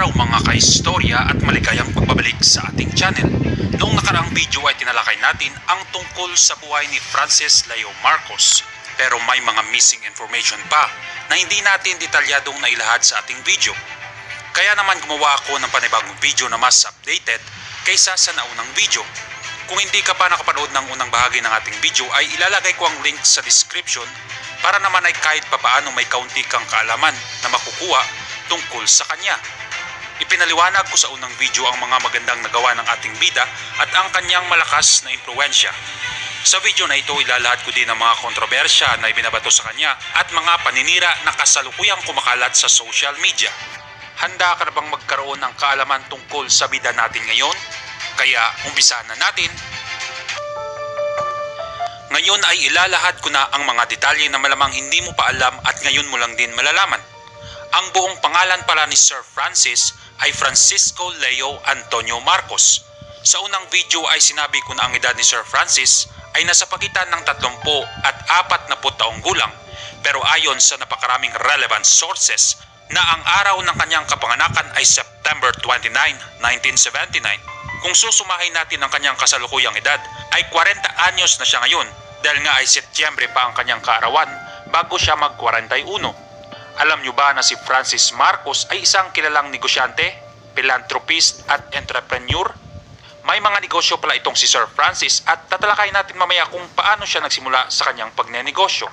araw mga kaistorya at maligayang pagbabalik sa ating channel. Noong nakaraang video ay tinalakay natin ang tungkol sa buhay ni Francis Leo Marcos. Pero may mga missing information pa na hindi natin detalyadong nailahad sa ating video. Kaya naman gumawa ako ng panibagong video na mas updated kaysa sa naunang video. Kung hindi ka pa nakapanood ng unang bahagi ng ating video ay ilalagay ko ang link sa description para naman ay kahit papaano may kaunti kang kaalaman na makukuha tungkol sa kanya. Ipinaliwanag ko sa unang video ang mga magandang nagawa ng ating bida at ang kanyang malakas na impluwensya. Sa video na ito ilalahad ko din ang mga kontrobersya na ibinabato sa kanya at mga paninira na kasalukuyang kumakalat sa social media. Handa ka na bang magkaroon ng kaalaman tungkol sa bida natin ngayon? Kaya umpisahan na natin. Ngayon ay ilalahad ko na ang mga detalye na malamang hindi mo pa alam at ngayon mo lang din malalaman. Ang buong pangalan pala ni Sir Francis ay Francisco Leo Antonio Marcos. Sa unang video ay sinabi ko na ang edad ni Sir Francis ay nasa pagitan ng 30 at 40 taong gulang, pero ayon sa napakaraming relevant sources na ang araw ng kanyang kapanganakan ay September 29, 1979. Kung susumahin natin ang kanyang kasalukuyang edad ay 40 anyos na siya ngayon dahil nga ay Setyembre pa ang kanyang kaarawan bago siya mag-41. Alam nyo ba na si Francis Marcos ay isang kilalang negosyante, philanthropist at entrepreneur? May mga negosyo pala itong si Sir Francis at tatalakay natin mamaya kung paano siya nagsimula sa kanyang pagnenegosyo.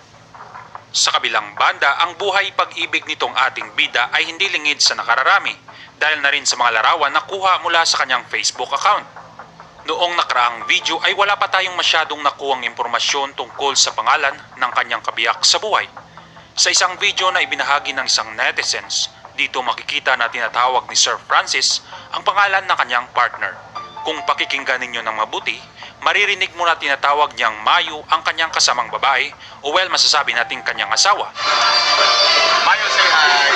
Sa kabilang banda, ang buhay pag-ibig nitong ating bida ay hindi lingid sa nakararami dahil na rin sa mga larawan na kuha mula sa kanyang Facebook account. Noong nakaraang video ay wala pa tayong masyadong nakuhang impormasyon tungkol sa pangalan ng kanyang kabiyak sa buhay. Sa isang video na ibinahagi ng isang netizens, dito makikita na tinatawag ni Sir Francis ang pangalan ng kanyang partner. Kung pakikinggan ninyo ng mabuti, maririnig mo na tinatawag niyang Mayo ang kanyang kasamang babae o masasabi nating kanyang asawa. Mayo, say hi!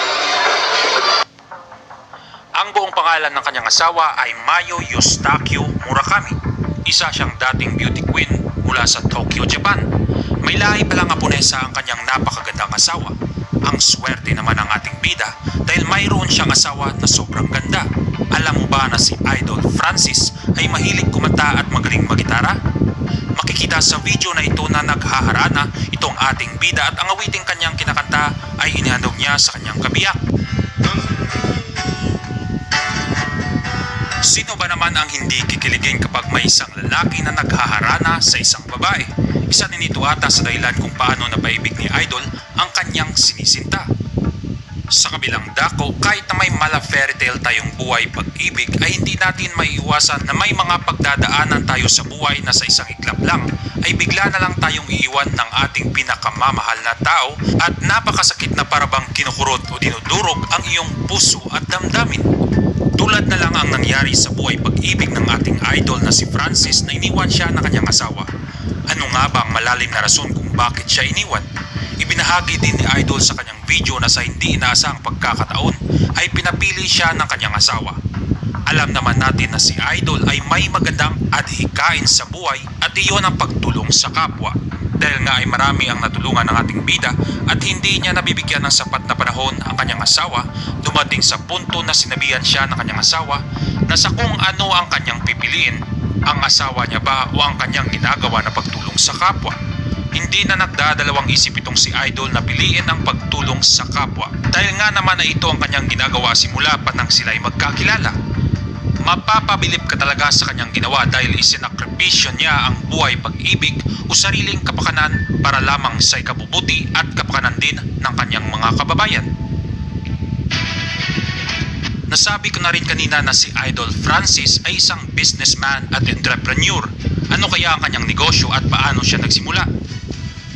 Ang buong pangalan ng kanyang asawa ay Mayo Eustaquio Murakami. Isa siyang dating beauty queen mula sa Tokyo, Japan. May lahi palang Aponesa ang kanyang napakagandang asawa. Ang swerte naman ng ating bida dahil mayroon siyang asawa na sobrang ganda. Alam mo ba na si Idol Francis ay mahilig kumanta at magaling magitara? Makikita sa video na ito na naghaharana itong ating bida at ang awiting kanyang kinakanta ay inihandog niya sa kanyang kabiyak. Sino ba naman ang hindi kikiligin kapag may isang lalaki na naghaharana sa isang babae? Isa din ito ata sa dahilan kung paano napaibig ni Idol ang kanyang sinisinta. Sa kabilang dako, kahit na may mala fairytale tayong buhay pag-ibig ay hindi natin maiiwasan na may mga pagdadaanan tayo sa buhay na sa isang iglap lang ay bigla na lang tayong iiwan ng ating pinakamamahal na tao at napakasakit na parabang kinukurot o dinudurog ang iyong puso at damdamin. Tulad na lang ang nangyari sa buhay pag-ibig ng ating idol na si Francis na iniwan siya ng kanyang asawa. Ano nga ba ang malalim na rason kung bakit siya iniwan? Ibinahagi din ni Idol sa kanyang video na sa hindi inaasang pagkakataon ay pinapili siya ng kanyang asawa. Alam naman natin na si Idol ay may magandang adhikain sa buhay at iyon ang pagtulong sa kapwa. Dahil nga ay marami ang natulungan ng ating bida at hindi niya nabibigyan ng sapat na panahon ang kanyang asawa, dumating sa punto na sinabihan siya ng kanyang asawa na sa kung ano ang kanyang pipiliin, ang asawa niya ba o ang kanyang ginagawa na pagtulong sa kapwa. Hindi na nagdadalawang isip itong si Idol na piliin ang pagtulong sa kapwa dahil nga naman na ito ang kanyang ginagawa simula pa nang sila'y magkakilala. Mapapabilib ka talaga sa kanyang ginawa dahil isinakripisyo niya ang buhay pag-ibig o sariling kapakanan para lamang sa ikabubuti at kapakanan din ng kanyang mga kababayan. Nasabi ko na rin kanina na si Idol Francis ay isang businessman at entrepreneur. Ano kaya ang kanyang negosyo at paano siya nagsimula?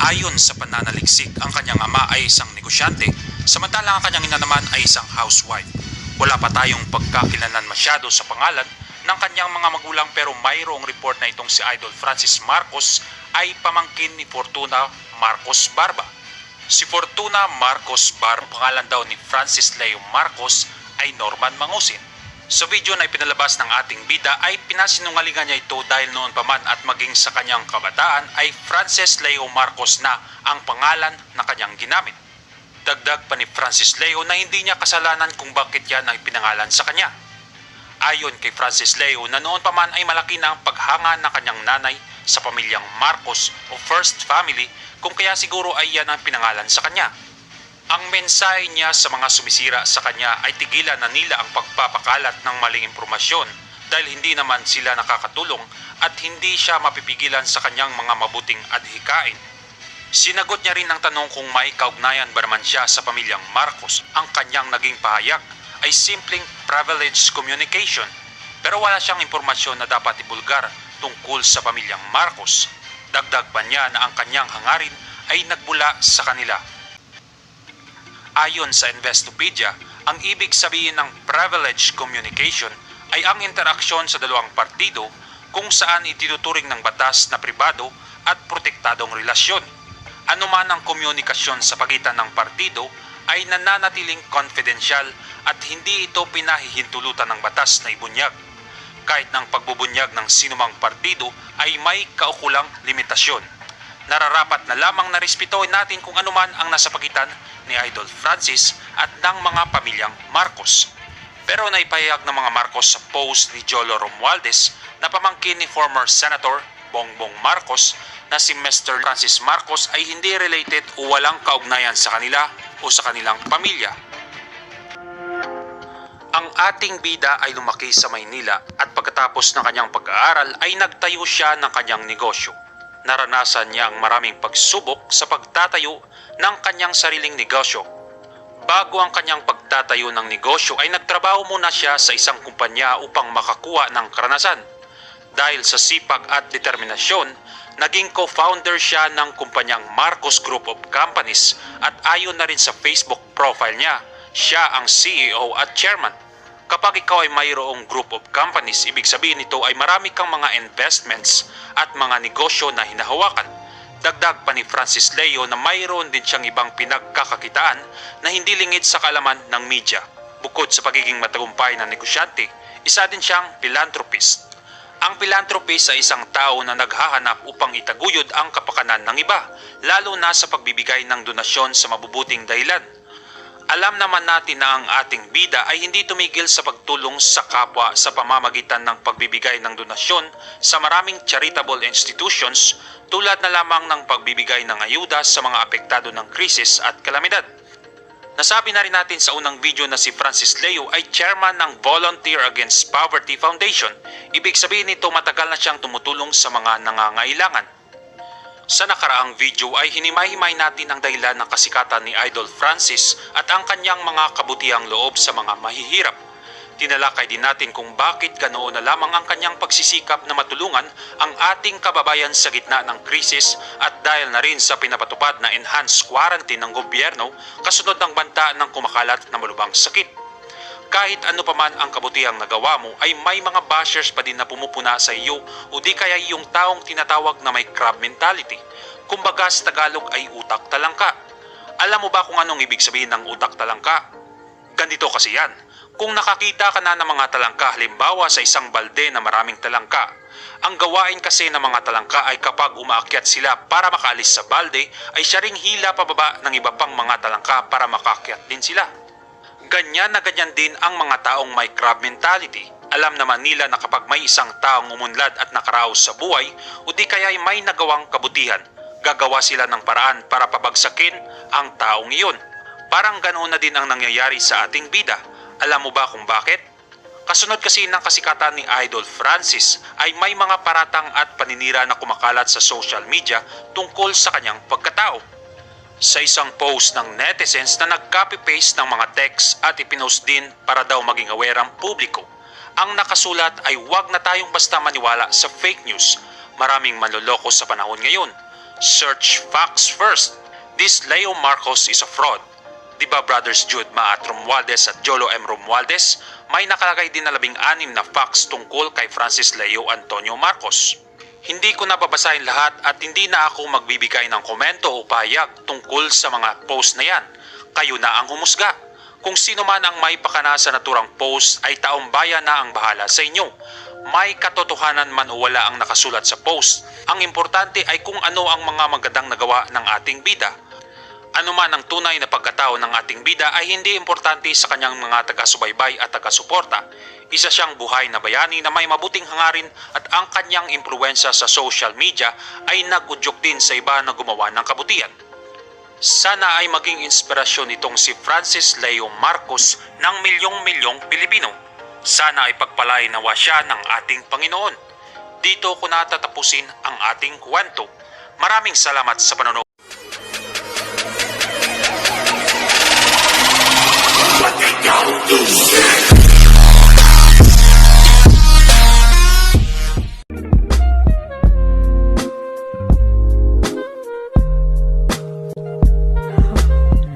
Ayon sa pananaliksik, ang kanyang ama ay isang negosyante, samantalang ang kanyang ina naman ay isang housewife. Wala pa tayong pagkakilalan masyado sa pangalan ng kanyang mga magulang pero mayroong report na itong si Idol Francis Marcos ay pamangkin ni Fortuna Marcos Barba. Si Fortuna Marcos Barba, pangalan daw ni Francis Leo Marcos ay Norman Mangusin. Sa video na ipinalabas ng ating bida ay pinasinungalingan niya ito dahil noon pa man at maging sa kanyang kabataan ay Francis Leo Marcos na ang pangalan na kanyang ginamit. Dagdag pa ni Francis Leo na hindi niya kasalanan kung bakit yan ay pinangalan sa kanya. Ayon kay Francis Leo na noon pa man ay malaki na ang paghanga ng kanyang nanay sa pamilyang Marcos o First Family kung kaya siguro ay yan ang pinangalan sa kanya. Ang mensahe niya sa mga sumisira sa kanya ay tigilan na nila ang pagpapakalat ng maling impormasyon dahil hindi naman sila nakakatulong at hindi siya mapipigilan sa kanyang mga mabuting adhikain. Sinagot niya rin ang tanong kung may kaugnayan ba naman siya sa pamilyang Marcos. Ang kanyang naging pahayag ay simpleng privileged communication pero wala siyang impormasyon na dapat ibulgar tungkol sa pamilyang Marcos. Dagdag pa niya na ang kanyang hangarin ay nagbula sa kanila. Ayon sa Investopedia, ang ibig sabihin ng privileged communication ay ang interaksyon sa dalawang partido kung saan itinuturing ng batas na pribado at protektadong relasyon. Anuman ang komunikasyon sa pagitan ng partido ay nananatiling confidential at hindi ito pinahihintulutan ng batas na ibunyag. Kahit ng pagbubunyag ng sinumang partido ay may kaukulang limitasyon. Nararapat na lamang na respetuhin natin kung anuman ang nasa pagitan ni Idol Francis at ng mga pamilyang Marcos. Pero naipahayag ng mga Marcos sa post ni Jolo Romualdez na pamangkin ni former Senator Bongbong Marcos na si Mr. Francis Marcos ay hindi related o walang kaugnayan sa kanila o sa kanilang pamilya. Ang ating bida ay lumaki sa Maynila at pagkatapos ng kanyang pag-aaral ay nagtayo siya ng kanyang negosyo. Naranasan niya ang maraming pagsubok sa pagtatayo ng kanyang sariling negosyo. Bago ang kanyang pagtatayo ng negosyo ay nagtrabaho muna siya sa isang kumpanya upang makakuha ng karanasan. Dahil sa sipag at determinasyon, naging co-founder siya ng kumpanyang Marcos Group of Companies at ayon na rin sa Facebook profile niya, siya ang CEO at chairman. Kapag ikaw ay mayroong group of companies, ibig sabihin nito ay marami kang mga investments at mga negosyo na hinahawakan. Dagdag pa ni Francis Leo na mayroon din siyang ibang pinagkakakitaan na hindi lingid sa kaalaman ng media. Bukod sa pagiging matagumpay na negosyante, isa din siyang philanthropist. Ang philanthropist ay isang tao na naghahanap upang itaguyod ang kapakanan ng iba, lalo na sa pagbibigay ng donasyon sa mabubuting dahilan. Alam naman natin na ang ating bida ay hindi tumigil sa pagtulong sa kapwa sa pamamagitan ng pagbibigay ng donasyon sa maraming charitable institutions tulad na lamang ng pagbibigay ng ayuda sa mga apektado ng krisis at kalamidad. Nasabi na rin natin sa unang video na si Francis Leo ay chairman ng Volunteer Against Poverty Foundation. Ibig sabihin nito matagal na siyang tumutulong sa mga nangangailangan. Sa nakaraang video ay hinimay-himay natin ang dahilan ng kasikatan ni Idol Francis at ang kanyang mga kabutihang loob sa mga mahihirap. Tinalakay din natin kung bakit ganoon na lamang ang kanyang pagsisikap na matulungan ang ating kababayan sa gitna ng krisis at dahil na rin sa pinapatupad na enhanced quarantine ng gobyerno kasunod ng banta ng kumakalat na malubhang sakit. Kahit ano pa man ang kabutihang nagawa mo ay may mga bashers pa din na pumupuna sa iyo o di kaya yung taong tinatawag na may crab mentality. Kumbaga sa Tagalog ay utak talangka. Alam mo ba kung anong ibig sabihin ng utak talangka? Ganito kasi yan. Kung nakakita ka na ng mga talangka halimbawa sa isang balde na maraming talangka, ang gawain kasi ng mga talangka ay kapag umaakyat sila para makaalis sa balde ay siya ring hila pababa ng iba pang mga talangka para makakyat din sila. Ganyan na ganyan din ang mga taong may crab mentality. Alam naman nila na kapag may isang taong umunlad at nakaraos sa buhay o di kaya may nagawang kabutihan, gagawa sila ng paraan para pabagsakin ang taong iyon. Parang ganoon na din ang nangyayari sa ating bida. Alam mo ba kung bakit? Kasunod kasi ng kasikatan ni Idol Francis ay may mga paratang at paninira na kumakalat sa social media tungkol sa kanyang pagkatao. Sa isang post ng netizens na nag-copy-paste ng mga text at ipinost din para daw maging aware ang publiko. Ang nakasulat ay huwag na tayong basta maniwala sa fake news. Maraming manloloko sa panahon ngayon. Search facts first. This Leo Marcos is a fraud. Diba Brothers Jude Maat Romualdez at Jolo M. Romualdez, may nakalagay din na 16 na facts tungkol kay Francis Leo Antonio Marcos. Hindi ko nababasahin lahat at hindi na ako magbibigay ng komento o pahayag tungkol sa mga post na yan. Kayo na ang humusga. Kung sino man ang may pakana sa naturang post ay taong bayan na ang bahala sa inyo. May katotohanan man o wala ang nakasulat sa post. Ang importante ay kung ano ang mga magandang nagawa ng ating bida. Ano man ang tunay na pagkatao ng ating bida ay hindi importante sa kanyang mga taga-subaybay at taga-suporta. Isa siyang buhay na bayani na may mabuting hangarin at ang kanyang impluwensya sa social media ay nag-udyok din sa iba na gumawa ng kabutihan. Sana ay maging inspirasyon itong si Francis Leo Marcos ng milyong-milyong Pilipino. Sana ay pagpalain nawa siya ng ating Panginoon. Dito ko natatapusin ang ating kwento. Maraming salamat sa panonood.